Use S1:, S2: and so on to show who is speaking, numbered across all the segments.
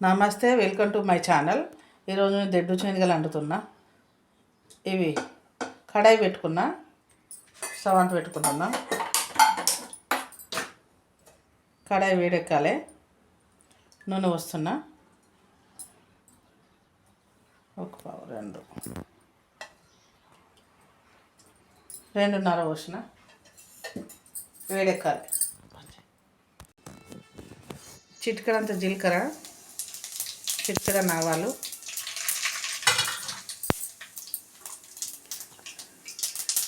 S1: నమస్తే, welcome to my channel. ఈరోజు నేను దెడ్డు శనగలు అంటుతున్నా. ఇవి కడాయి పెట్టుకున్నా, స్టవ్ అంటు పెట్టుకుంటున్నా. కడాయి వేడెక్కాలి, నూనె వస్తున్నా. ఒక పావు రెండున్నర పోసిన. వేడెక్కాలి. చిటికెడంత జీలకర్ర, చిటికెడ ఆవాలు,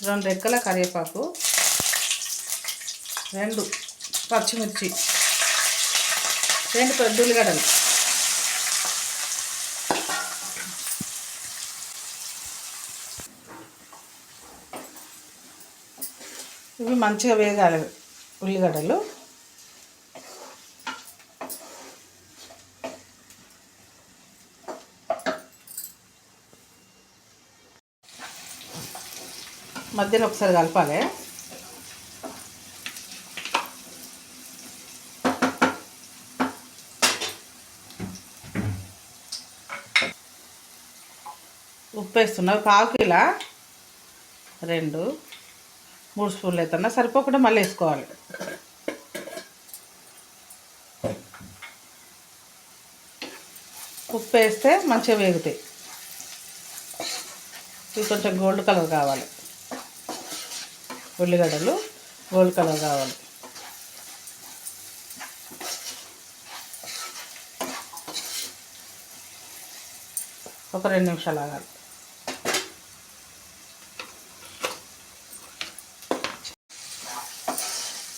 S1: రెండు రెక్కల కరివేపాకు, రెండు పచ్చిమిర్చి, రెండు పెద్ద ఉల్లిగడ్డలు, ఇవి మంచిగా వేగాలి. ఉల్లిగడ్డలు మధ్యలో ఒకసారి కలపాలి. ఉప్పు వేస్తున్నా. పావు కిలో 2-3 స్పూన్లు అవుతున్నా. సరిపోకుండా మళ్ళీ వేసుకోవాలి. ఉప్పు వేస్తే మంచిగా వేగుతాయి. ఇవి కొంచెం గోల్డ్ కలర్ కావాలి. ఉల్లిగడ్డలు గోల్డ్ కలర్ కావాలి. ఒక 2 నిమిషాలు ఆగాలి.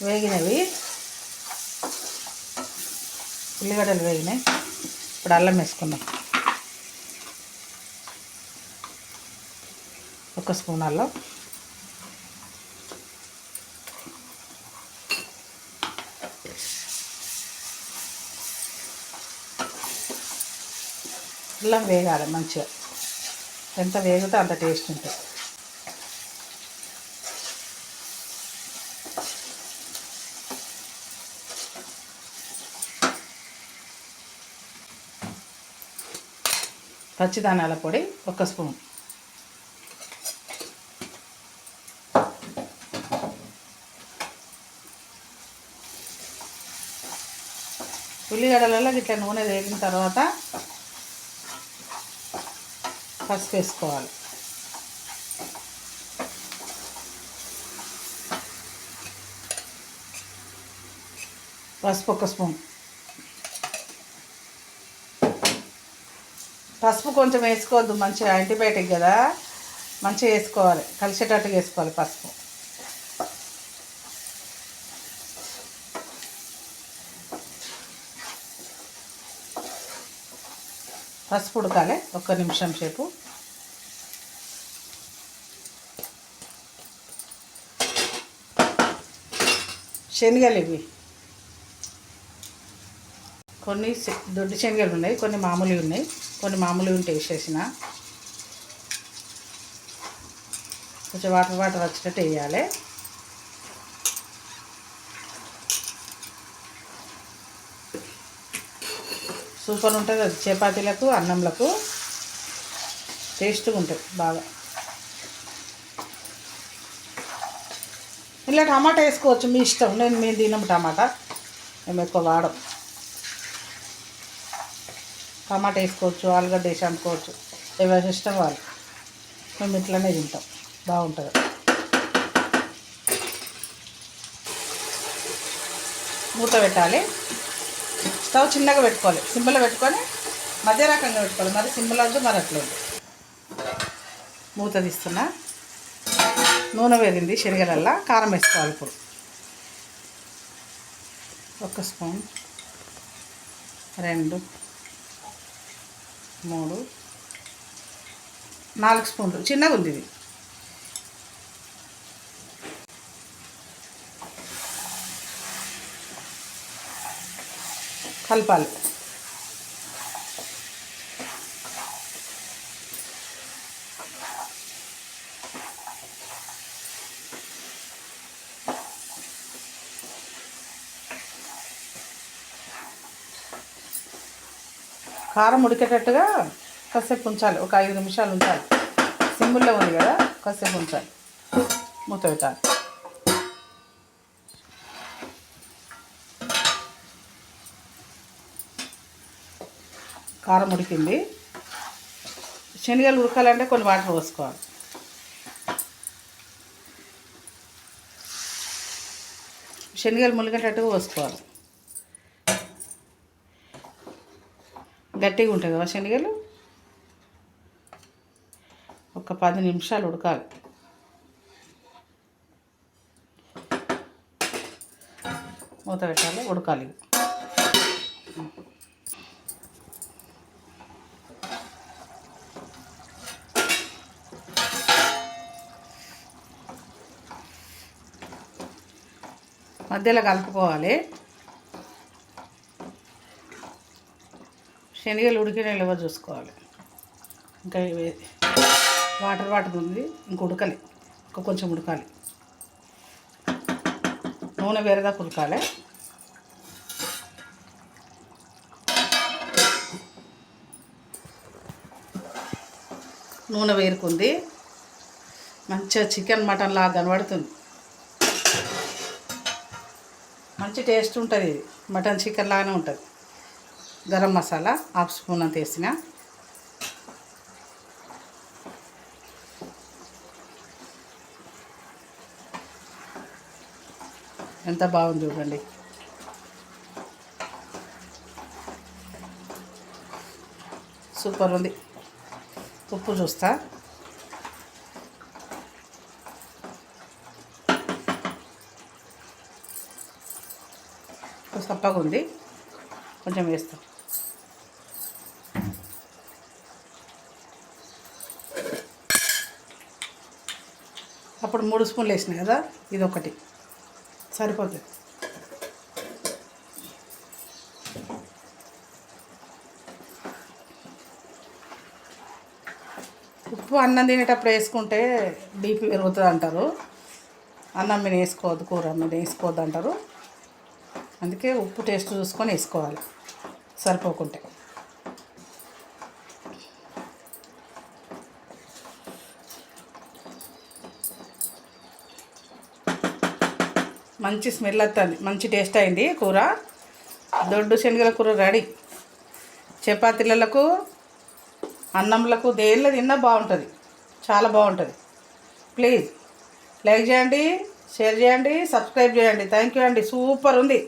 S1: వేగినవి ఉల్లిగడ్డలు వేగినాయి. ఇప్పుడు అల్లం వేసుకుందాం. 1 స్పూన్ అల్లం, అల్లం వేగాలి మంచిగా. ఎంత వేగితే అంత టేస్ట్ ఉంటుంది. పచ్చిదానాల పొడి 1 స్పూన్, ఉల్లిగడ్డలలో ఇట్లా నూనె వేగిన తర్వాత పసుపు వేసుకోవాలి. పసుపు 1 స్పూన్. పసుపు కొంచెం వేసుకోవద్దు, మంచిగా యాంటీబయాటిక్ కదా, మంచిగా వేసుకోవాలి. కలిసేటట్టుగా వేసుకోవాలి పసుపు. పసుపు ఉడకాలి 1 నిమిషం సేపు. శనగలు ఇవి కొన్ని దొడ్డు శనగలు ఉన్నాయి, కొన్ని మామూలువి ఉన్నాయి. కొన్ని మామూలువి ఉంటే వేసేసిన. కొంచెం వాటర్ వచ్చినట్టు వేయాలి. సూపర్ ఉంటుంది అది. చపాతీలకు, అన్నంలకు టేస్ట్గా ఉంటుంది బాగా. ఇలా టమాటా వేసుకోవచ్చు, మీ ఇష్టం. మేము తినము టమాటా, మేము ఎక్కువ వాడం. టమాటా వేసుకోవచ్చు, ఆలుగడ్డ వేసి అనుకోవచ్చు, ఎవరి ఇష్టం వాళ్ళు. మేము ఇట్లనే తింటాం, బాగుంటుంది. మూత పెట్టాలి. స్టవ్ చిన్నగా పెట్టుకోవాలి, సింపుల్గా పెట్టుకొని మధ్య రకంగా పెట్టుకోవాలి. మరి సింపుల్ వద్దు, మరి అట్లేదు. మూత తీస్తున్నా. నూనె వేగింది. శనగలల్లా కారం వేసుకోవాలి. ఇప్పుడు 1 స్పూన్, 2, 3, 4 స్పూన్లు. చిన్నగా ఉంది ఇది. కలపాలి. కారం ఉడికేటట్టుగా కాసేపు ఉంచాలి, ఒక 5 నిమిషాలు ఉంచాలి. సిమ్ముల్లో ఉంది కదా, కాసేపు ఉంచాలి, మూత పెట్టాలి. కారం ఉడికింది. శనగలు ఉడకాలంటే కొన్ని వాటర్ పోసుకోవాలి. శనగలు ములిగేటట్టుగా పోసుకోవాలి. గట్టిగా ఉంటాయి కదా శనగలు. ఒక 10 నిమిషాలు ఉడకాలి. మూత పెట్టాలి, ఉడకాలి. మధ్యలో కలుపుకోవాలి. శనగలు ఉడికిన నిల్వ చూసుకోవాలి. ఇంకా వాటర్ ఉంది, ఇంక ఉడకాలి, ఇంకా కొంచెం ఉడకాలి. నూనె వేరేదాకా ఉడకాలి. నూనె వేరుకుంది, మంచిగా చికెన్ మటన్ లాగా కనబడుతుంది. మంచి టేస్ట్ ఉంటుంది. ఇది మటన్ చికెన్ లాగానే ఉంటుంది. గరం మసాలా 1/2 స్పూన్ అంత వేసిన. ఎంత బాగుంది చూడండి. సూపర్ ఉంది. ఉప్పు చూస్తా. సప్పగా ఉంది, కొంచెం వేస్తాం. అప్పుడు 3 స్పూన్లు వేసినాయి కదా, ఇది ఒకటి సరిపోతుంది. ఉప్పు అన్నం తినేటప్పుడు వేసుకుంటే బీపీ పెరుగుతుంది అంటారు. అన్నం మీద వేసుకోవద్దు, కూర మీద వేసుకోవద్దు అంటారు. అందుకే ఉప్పు టేస్ట్ చూసుకొని వేసుకోవాలి సరిపోకుంటే. మంచి స్మెల్ వస్తుంది, మంచి టేస్ట్ అయింది కూర. దొడ్డు శనగల కూర రెడీ. చపాతీలకు, అన్నంలకు, దేనిలో తిన్నా బాగుంటుంది, చాలా బాగుంటుంది. ప్లీజ్ లైక్ చేయండి, షేర్ చేయండి, సబ్స్క్రైబ్ చేయండి. థ్యాంక్ యూ అండి. సూపర్ ఉంది.